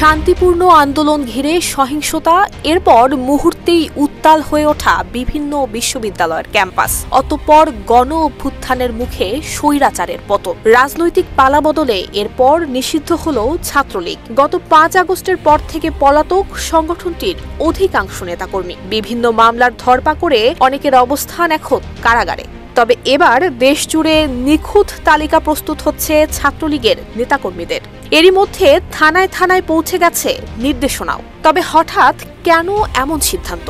শান্তিপূর্ণ আন্দোলন ঘিরে সহিংসতা, এরপর মুহূর্তেই উত্তাল হয়ে ওঠা বিভিন্ন বিশ্ববিদ্যালয়ের ক্যাম্পাস, অতঃপর গণ অভ্যুত্থানের মুখে স্বৈরাচারের পতন, রাজনৈতিক পালাবদলে এরপর নিষিদ্ধ হল ছাত্রলীগ। গত ৫ আগস্টের পর থেকে পলাতক সংগঠনটির অধিকাংশ নেতাকর্মী, বিভিন্ন মামলার ধরপাকড়ে অনেকের অবস্থান এখন কারাগারে। তবে এবার দেশজুড়ে নিখুঁত তালিকা প্রস্তুত হচ্ছে ছাত্রলীগের নেতাকর্মীদের। এরই মধ্যে থানায় থানায় পৌঁছে গেছে নির্দেশনাও। তবে হঠাৎ কেন এমন সিদ্ধান্ত?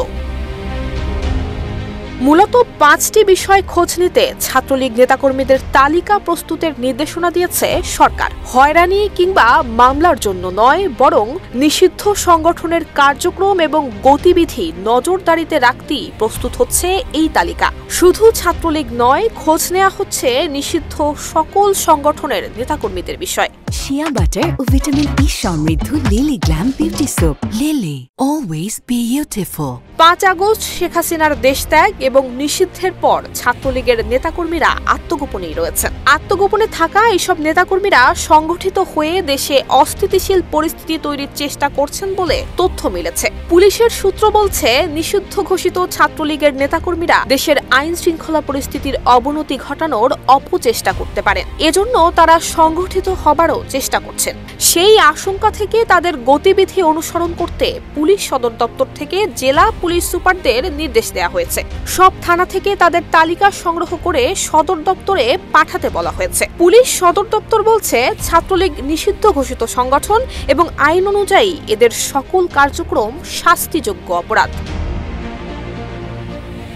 মূলত ৫টি বিষয় খোঁজ নিতে ছাত্রলীগ নেতাকর্মীদের তালিকা প্রস্তুতের নির্দেশনা দিয়েছে সরকার। হয়রানি কিংবা মামলার জন্য নয়, বরং নিষিদ্ধ সংগঠনের কার্যক্রম এবং গতিবিধি নজরদারিতে রাখতেই প্রস্তুত হচ্ছে এই তালিকা। শুধু ছাত্রলীগ নয়, খোঁজ নেওয়া হচ্ছে নিষিদ্ধ সকল সংগঠনের নেতাকর্মীদের বিষয়। শিয়া বাটার ও ভিটামিন ই সমৃদ্ধ lily glam beauty soap. Lily, always beautiful. ৫ August Sheikh হাসিনার দেশত্যাগ এবং নিষিদ্ধের পর ছাত্রলীগের নেতাকর্মীরা আত্মগোপনেই রয়েছেন। আত্মগোপনে থাকা এইসব নেতাকর্মীরা সংগঠিত হয়ে দেশে অস্থিতিশীল পরিস্থিতি তৈরির চেষ্টা করছেন বলে তথ্য মিলেছে। পুলিশের সূত্র বলছে, নিষিদ্ধ ঘোষিত ছাত্রলীগের নেতাকর্মীরা দেশের আইন শৃঙ্খলা পরিস্থিতির অবনতি ঘটানোর অপচেষ্টা করতে পারেন। এজন্য তারা সংগঠিত হবারও চেষ্টা করছেন। সেই আশঙ্কা থেকে তাদের গতিবিধি অনুসরণ করতে পুলিশ সদর দপ্তর থেকে জেলা পুলিশ সুপারদের নির্দেশ দেওয়া হয়েছে। সব থানা থেকে তাদের তালিকা সংগ্রহ করে সদর দপ্তরে পাঠাতে বলা হয়েছে। পুলিশ সদর দপ্তর বলছে, ছাত্রলীগ নিষিদ্ধ ঘোষিত সংগঠন এবং আইন অনুযায়ী এদের সকল কার্যক্রম শাস্তিযোগ্য অপরাধ।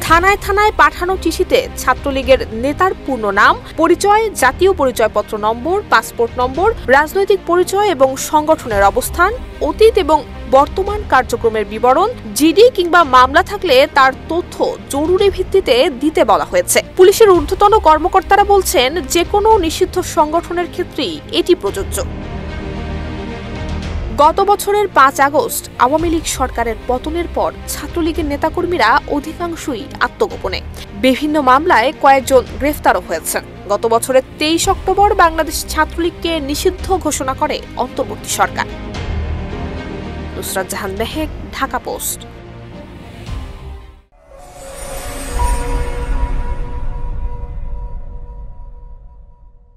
থানায় থানায় পাঠানো চিঠিতে ছাত্রলীগের নেতার পূর্ণ নাম, পরিচয়, জাতীয় পরিচয়পত্র নম্বর, পাসপোর্ট নম্বর, রাজনৈতিক পরিচয় এবং সংগঠনের অবস্থান, অতীত এবং বর্তমান কার্যক্রমের বিবরণ, জিডি কিংবা মামলা থাকলে তার তথ্য জরুরি ভিত্তিতে দিতে বলা হয়েছে। পুলিশের ঊর্ধ্বতন কর্মকর্তারা বলছেন, যে কোনো নিষিদ্ধ সংগঠনের ক্ষেত্রেই এটি প্রযোজ্য। গত বছরের ৫ আগস্ট আওয়ামী লীগ সরকারের পতনের পর ছাত্রলীগের নেতাকর্মীরা অধিকাংশই আত্মগোপনে। বিভিন্ন মামলায় কয়েকজন গ্রেফতারও হয়েছেন। গত বছরের ২৩ অক্টোবর বাংলাদেশ ছাত্রলীগকে নিষিদ্ধ ঘোষণা করে অন্তর্বর্তী সরকার। নুসরাত জাহান মেহেক, ঢাকা পোস্ট।